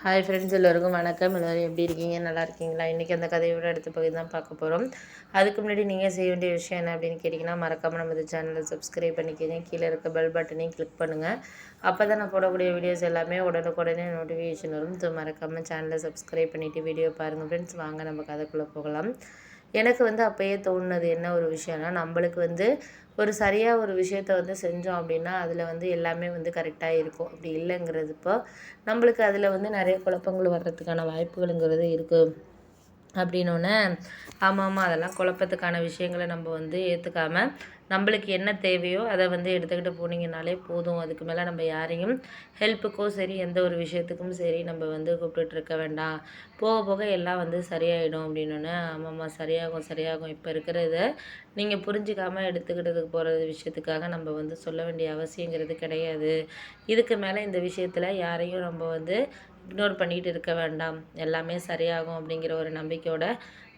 Hi friends, எல்லோருக்கும் வணக்கம். எல்லோரும் எப்படி இருக்கீங்க? நல்லா இருக்கீங்களா? இன்றைக்கி அந்த கதையோட அடுத்த பகுதி தான் பார்க்க போகிறோம். அதுக்கு முன்னாடி நீங்கள் செய்ய வேண்டிய விஷயம் என்ன அப்படின்னு கேட்டிங்கன்னா, மறக்காமல் நம்ம சேனலை சப்ஸ்கிரைப் பண்ணிக்கோங்க. கீழே இருக்க பெல் பட்டனையும் கிளிக் பண்ணுங்கள். அப்போ தான் நான் போடக்கூடிய வீடியோஸ் எல்லாமே உடனுக்குடனே நோட்டிஃபிகேஷன் வரும். ஸோ மறக்காமல் சேனலை சப்ஸ்கிரைப் பண்ணிவிட்டு வீடியோ பாருங்கள் ஃப்ரெண்ட்ஸ். வாங்க நம்ம கதைக்குள்ளே போகலாம். எனக்கு அப்போயே தோணுனது என்ன ஒரு விஷயம்னா, நம்மளுக்கு ஒரு சரியாக ஒரு விஷயத்த செஞ்சோம் அப்படின்னா அதில் எல்லாமே கரெக்டாக இருக்கும். அப்படி இல்லைங்கிறதுப்போ நம்மளுக்கு அதில் நிறைய குழப்பங்கள் வர்றதுக்கான வாய்ப்புகளுங்கிறது இருக்குது. அப்படின்னோடனே ஆமாம், அதெல்லாம் குழப்பத்துக்கான விஷயங்களை நம்ம ஏற்றுக்காம நம்மளுக்கு என்ன தேவையோ அதை எடுத்துக்கிட்டு போனீங்கனாலே போதும். அதுக்கு மேலே நம்ம யாரையும் ஹெல்ப்புக்கோ சரி, எந்த ஒரு விஷயத்துக்கும் சரி நம்ம கூப்பிட்டுட்ருக்க வேண்டாம். போக போக எல்லாம் சரியாயிடும் அப்படின்னோடனே ஆமாம்மா, சரியாகும் சரியாகும். இப்போ இருக்கிறத நீங்கள் புரிஞ்சிக்காமல் எடுத்துக்கிட்டதுக்கு போகிற விஷயத்துக்காக நம்ம சொல்ல வேண்டிய அவசியங்கிறது கிடையாது. இதுக்கு மேலே இந்த விஷயத்தில் யாரையும் நம்ம இக்னோர் பண்ணிகிட்டு இருக்க வேண்டாம். எல்லாமே சரியாகும் அப்படிங்கிற ஒரு நம்பிக்கையோட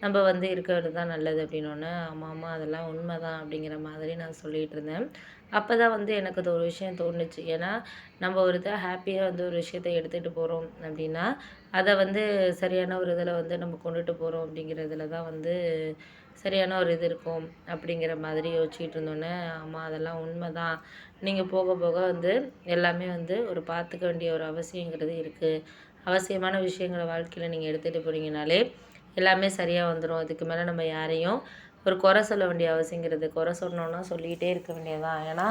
நம்ம இருக்கிறது தான் நல்லது அப்படின்னோடனே ஆமாம்மா, அதெல்லாம் உண்மை தான் அப்படிங்கிற மாதிரி நான் சொல்லிகிட்டு இருந்தேன். அப்போ தான் எனக்கு அது ஒரு விஷயம் தோணுச்சு. ஏன்னா நம்ம ஒரு இதை ஹாப்பியாக ஒரு விஷயத்த எடுத்துகிட்டு போகிறோம் அப்படின்னா அதை சரியான ஒரு இதில் நம்ம கொண்டுட்டு போகிறோம் அப்படிங்கிறதுல தான் சரியான ஒரு இது இருக்கும் அப்படிங்கிற மாதிரி யோசிச்சுட்டு இருந்தோன்னே ஆமாம், அதெல்லாம் உண்மை தான். நீங்கள் போக போக எல்லாமே ஒரு பார்த்துக்க வேண்டிய ஒரு அவசியங்கிறது இருக்குது. அவசியமான விஷயங்களை வாழ்க்கையில் நீங்கள் எடுத்துகிட்டு போனீங்கனாலே எல்லாமே சரியாக வந்துடும். அதுக்கு மேலே நம்ம யாரையும் ஒரு குறை சொல்ல வேண்டிய அவசியங்கிறது, குறை சொன்னோன்னா சொல்லிகிட்டே இருக்க வேண்டியது தான். ஏன்னா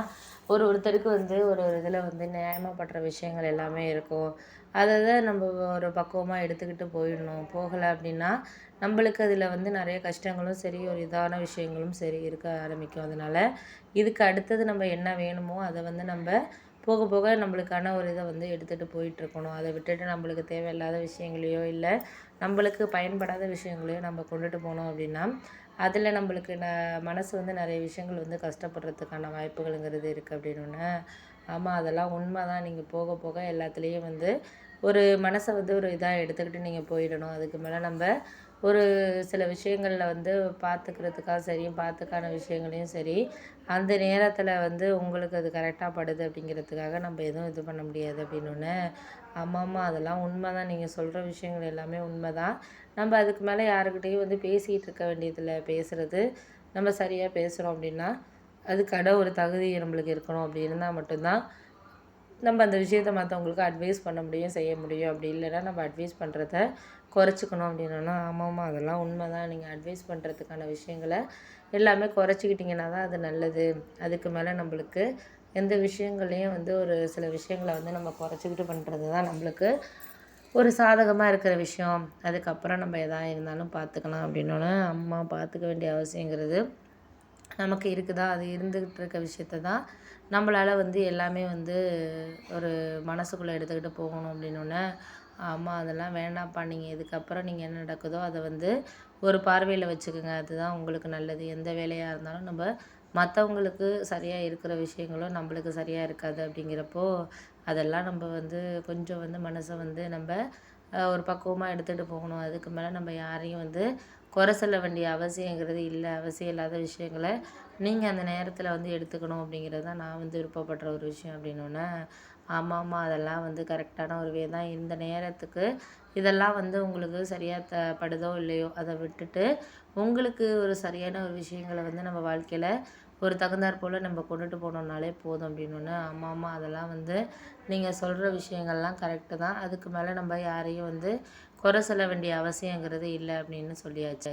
ஒருத்தருக்கு ஒரு இதில் நியாயமாகப்படுற விஷயங்கள் எல்லாமே இருக்கும். அதை தான் நம்ம ஒரு பக்குவமாக எடுத்துக்கிட்டு போயிடணும். போகலை அப்படின்னா நம்மளுக்கு அதில் நிறைய கஷ்டங்களும் சரி, ஒரு இதான விஷயங்களும் சரி இருக்க ஆரம்பிக்கும். அதனால் இதுக்கு அடுத்தது நம்ம என்ன வேணுமோ அதை நம்ம போக போக நம்மளுக்கான ஒரு இதை எடுத்துகிட்டு போயிட்டுருக்கணும். அதை விட்டுட்டு நம்மளுக்கு தேவையில்லாத விஷயங்களையோ இல்லை நம்மளுக்கு பயன்படாத விஷயங்களையோ நம்ம கொண்டுட்டு போனோம் அப்படின்னா அதில் நம்மளுக்கு மனசு நிறைய விஷயங்கள் கஷ்டப்படுறதுக்கான வாய்ப்புகள்ங்கிறது இருக்குது அப்படின்னோடனே ஆமாம், அதெல்லாம் உண்மை தான். நீங்கள் போக போக எல்லாத்துலேயும் ஒரு மனசை ஒரு இதாக எடுத்துக்கிட்டு நீங்கள் போயிடணும். அதுக்கு மேலே நம்ம ஒரு சில விஷயங்களில் பார்த்துக்கிறதுக்காக சரி, பார்த்துக்கான விஷயங்களையும் சரி, அந்த நேரத்தில் உங்களுக்கு அது கரெக்டாக படுது அப்படிங்கிறதுக்காக நம்ம எதுவும் இது பண்ண முடியாது அப்படின்னோடனே ஆமாம்மா, அதெல்லாம் உண்மை தான். நீங்கள் சொல்கிற விஷயங்கள் எல்லாமே உண்மை தான். நம்ம அதுக்கு மேலே யாருக்கிட்டேயும் பேசிகிட்டு இருக்க வேண்டியதில்லை. பேசுகிறது நம்ம சரியாக பேசுகிறோம் அப்படின்னா அதுக்கான ஒரு தகுதி நம்மளுக்கு இருக்கணும். அப்படி இருந்தால் மட்டும்தான் நம்ம அந்த விஷயத்த மற்றவங்களுக்கு அட்வைஸ் பண்ண முடியும், செய்ய முடியும். அப்படி இல்லைன்னா நம்ம அட்வைஸ் பண்ணுறத குறைச்சிக்கணும் அப்படின்னா ஆமாம்மா, அதெல்லாம் உண்மை தான். நீங்கள் அட்வைஸ் பண்ணுறதுக்கான விஷயங்களை எல்லாமே குறைச்சிக்கிட்டிங்கன்னா தான் அது நல்லது. அதுக்கு மேலே நம்மளுக்கு எந்த விஷயங்களையும் ஒரு சில விஷயங்களை நம்ம குறைச்சிக்கிட்டு பண்ணுறது தான் நம்மளுக்கு ஒரு சாதகமாக இருக்கிற விஷயம். அதுக்கப்புறம் நம்ம எதா இருந்தாலும் பார்த்துக்கலாம் அப்படின்னோடனே அம்மா, பார்த்துக்க வேண்டிய அவசியங்கிறது நமக்கு இருக்குதா, அது இருந்துக்கிட்டு இருக்க விஷயத்த தான் நம்மளால் எல்லாமே ஒரு மனசுக்குள்ளே எடுத்துக்கிட்டு போகணும் அப்படின்னோடனே ஆமாம், அதெல்லாம் வேண்டாம்ப்பா. நீங்கள் இதுக்கப்புறம் நீங்கள் என்ன நடக்குதோ அதை ஒரு பார்வையில் வச்சுக்கோங்க. அதுதான் உங்களுக்கு நல்லது. எந்த வேலையாக இருந்தாலும் நம்ம மற்றவங்களுக்கு சரியாக இருக்கிற விஷயங்களும் நம்மளுக்கு சரியாக இருக்காது. அப்படிங்கிறப்போ அதெல்லாம் நம்ம கொஞ்சம் மனசை நம்ம ஒரு பக்குவமாக எடுத்துகிட்டு போகணும். அதுக்கு மேலே நம்ம யாரையும் குறை சொல்ல வேண்டிய அவசியங்கிறது இல்லை. அவசியம் இல்லாத விஷயங்களை நீங்கள் அந்த நேரத்தில் எடுத்துக்கணும் அப்படிங்கிறது தான் நான் விருப்பப்படுற ஒரு விஷயம் அப்படின்னோடனே ஆமாம்மா, அதெல்லாம் கரெக்டான ஒரு வே தான். இந்த நேரத்துக்கு இதெல்லாம் உங்களுக்கு சரியாக படுதோ இல்லையோ அதை விட்டுட்டு உங்களுக்கு ஒரு சரியான ஒரு விஷயங்களை நம்ம வாழ்க்கையில் ஒரு தகுந்தாற் போல் நம்ம கொண்டுட்டு போனோம்னாலே போதும் அப்படின்னோடனே ஆமாம்மா, அதெல்லாம் நீங்கள் சொல்கிற விஷயங்கள்லாம் கரெக்டு தான். அதுக்கு மேலே நம்ம யாரையும் குறை சொல்ல வேண்டிய அவசியங்கிறது இல்லை அப்படின்னு சொல்லியாச்சு.